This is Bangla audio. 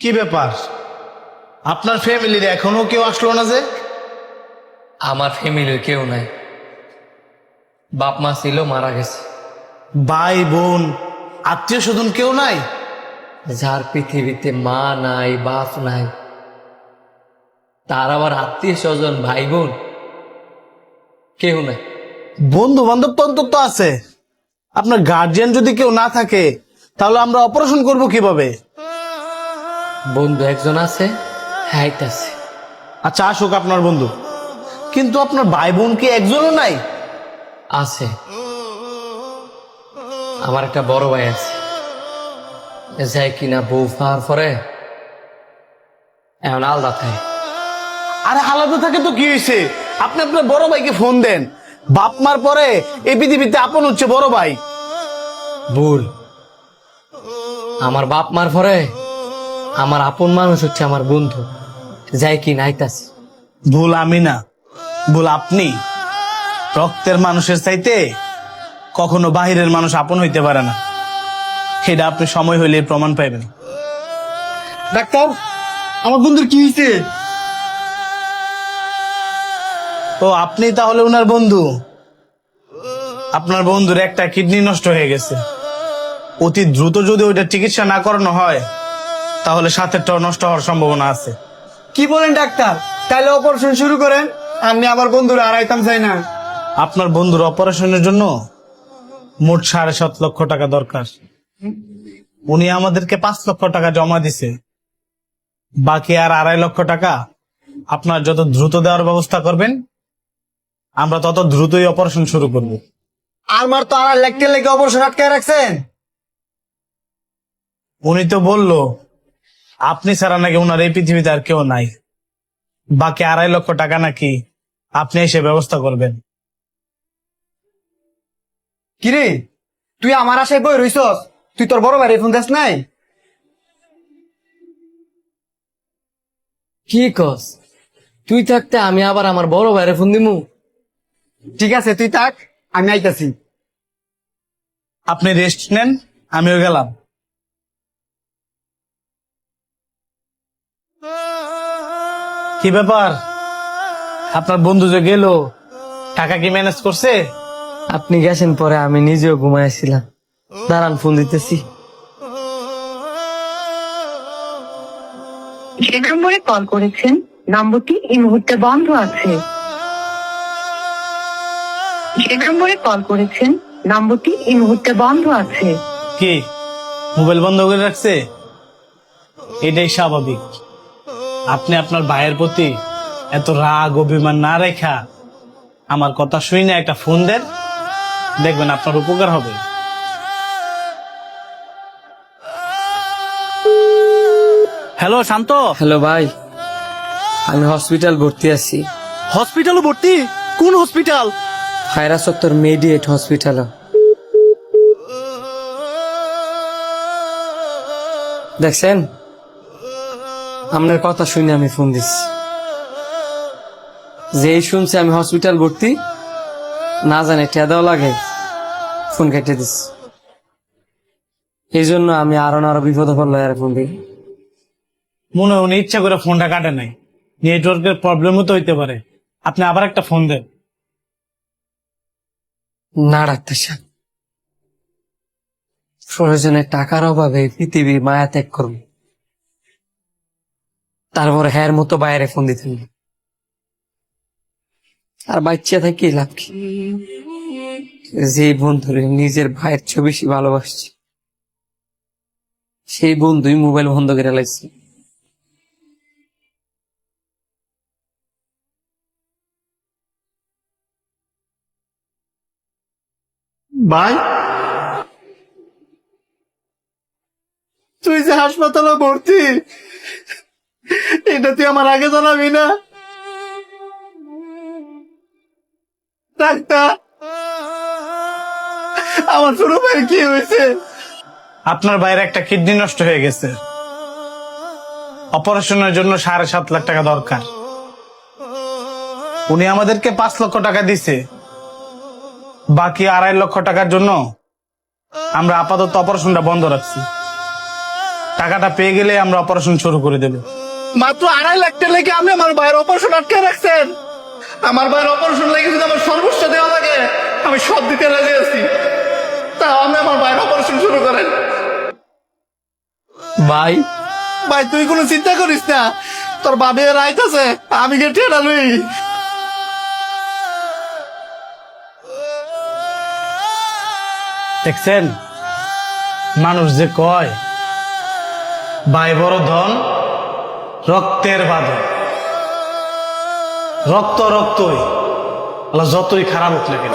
কি ব্যাপার? আপনার ফ্যামিলির এখনো কেউ আসলো না যে? আমার ফ্যামিলির কেউ নাই। বাপ মা ছিল, মারা গেছে। ভাই বোন আত্মীয় স্বজন কেউ নাই? যার পৃথিবীতে মা নাই, বাপ নাই, তার আবার আত্মীয় স্বজন, ভাই বোন কেউ নাই। বন্ধু বান্ধব তো অন্তত আছে। আপনার গার্জিয়ান যদি কেউ না থাকে তাহলে আমরা অপারেশন করব কিভাবে? বন্ধু একজন আছে, হাইট আছে। আচ্ছা আসুক আপনার বন্ধু, কিন্তু আপনার ভাই বোন কি একজনও নাই? আছে, আমার একটা বড় ভাই আছে, যাই কিনা বউ পাওয়ার পরে এখন আলাদা থাকে। আরে আলাদা থাকে তো কি হয়েছে? আপনি আপনার বড় ভাইকে ফোন দেন। বাপ মার পরে এই পৃথিবীতে আপন হচ্ছে বড় ভাই। ভুল। আমার বাপ মার পরে আমার আপন মানুষ হচ্ছে আমার বন্ধু, যাই কিনা আইতাছে। ভুল আমি না, ভুল আপনি। রক্তের মানুষের চাইতে কখনো বাহিরের মানুষ আপন হইতে পারে না। এটা আপনি সময় হইলে প্রমাণ পাইবেন। ডাক্তার, আমার বন্ধুর কি হয়েছে? তো আপনি তাহলে উনার বন্ধু? আপনার বন্ধুর একটা কিডনি নষ্ট হয়ে গেছে। অতি দ্রুত যদি ওইটা চিকিৎসা না করানো হয় তাহলে সাথেরটাও নষ্ট হওয়ার সম্ভাবনা আছে। কি বলেন ডাক্তার? তাহলে অপারেশন শুরু করেন, আমি আমার বন্ধুর হারাইতাম চাই না। আপনার বন্ধুর অপারেশনের জন্য মোট 7.5 লক্ষ টাকা দরকার। উনি আমাদেরকে 5 লক্ষ টাকা জমা দিছে। বাকি আর 2.5 লক্ষ টাকা আপনার যত দ্রুত দেওয়ার ব্যবস্থা করবেন আমরা তত দ্রুতই অপারেশন শুরু করব। আমার তো আর লেখতে লেগে অপারেশন আটকায় রাখছেন। উনি তো বলল আপনি ছাড়া নাকি ওনার এই পৃথিবীতে আর কেউ নাই। বাকি 2.5 লক্ষ টাকা নাকি আপনি এসে ব্যবস্থা করবেন। কিরে, তুই আমার আশায় বই রইছস? তুই তোর বড় ভাইরে ফোন দেস নাই? কি কস? তুই থাকতে আমি আবার আমার বড় ভাইরে ফোন দিমু? ঠিক আছে, তুই থাক, আমি আইতাছি। আপনি রেস্ট নেন, আমিও গেলাম। কি ব্যাপার? আপনার বন্ধু যে গেল, টাকা কি ম্যানেজ করছে? আপনি গেছেন পরে আমি নিজেও ঘুমাইছিলাম। দাঁড়ান, ফোন দিতেছি। যে নম্বরে কল করেছেন নম্বরটি এই মুহূর্তে বন্ধ আছে। যে নম্বরে কল করেছেন নম্বরটি এই মুহূর্তে বন্ধ আছে। কি মোবাইল বন্ধ করে রাখছে? এটাই স্বাভাবিক। আপনি আপনার ভাইয়ের প্রতি এত রাগ অভিমান না রেখা আমার কথা শুই না একটা ফোন দেন, দেখবেন আপনার উপকার হবে। হ্যালো শান্ত। হ্যালো ভাই, আমি হসপিটাল ভর্তি আছি। হসপিটালে ভর্তি? কোন হসপিটাল? ফায়রা সত্তর মেডিয়েট হসপিটাল। দেখছেন, আপনার কথা শুনে আমি ফোন দিচ্ছি। যেই শুনছে আমি হসপিটাল ভর্তি, না জানে টেদাও লাগে, ফোন কেটে দিস। এই জন্য আমি আরো বিপদ পড়লো আর ফোন দিই। মনে হয় উনি ইচ্ছা করে ফোনটা কাটে নাই, নেটওয়ার্কের প্রবলেমও তো হইতে পারে। আপনি আবার একটা ফোন দেন। না ডাক্তার সাহেব, প্রয়োজনে টাকার অভাবে পৃথিবীর মায়া ত্যাগ করব, তারপরে হ্যার মতো বাইরে ফোন দিতেন। আর বাচ্চা থেকে লাভ কি? যে বন্ধুরে নিজের ভাইয়ের চেয়ে বেশি ভালোবাসছে, সেই বন্ধুই মোবাইল বন্ধ করে লাগছে। ভাই, তুই যে হাসপাতালে ভর্তি, এটা তুই আমার আগে জানাবি না? ডাক্তার, আমার ছোট ভাইয়ের কি হয়েছে? আপনার ভাইয়ের একটা কিডনি নষ্ট হয়ে গেছে। অপারেশনের জন্য 7.5 লাখ টাকা দরকার। উনি আমাদেরকে 5 লক্ষ টাকা দিছে। বাকি 2.5 লক্ষ টাকার জন্য আমরা আপাতত অপারেশনটা বন্ধ রাখছি। টাকাটা পেয়ে গেলে আমরা অপারেশন শুরু করে দেব। মাত্র 2.5 লাখ টাকা লেগে আপনি আমার ভাইয়ের অপারেশন আটকে রাখছেন। আমার ভাইয়ের অপারেশন লেগে যদি আমার সর্বোচ্চ দেওয়া লাগে আমি সব দিতে রাজি আছি। তাও আপনি আমার ভাইয়ের অপারেশন শুরু করেন। ভাই ভাই তুই কোনো চিন্তা করিস না, তোর বাবে রাইট আছে, আমি গিয়ে টেরা লই। দেখছেন মানুষ যে কয় ভাই বড় ধন রক্তের বাঁধন, রক্ত রক্তই আল্লাহ যতই খারাপ হোক না কেন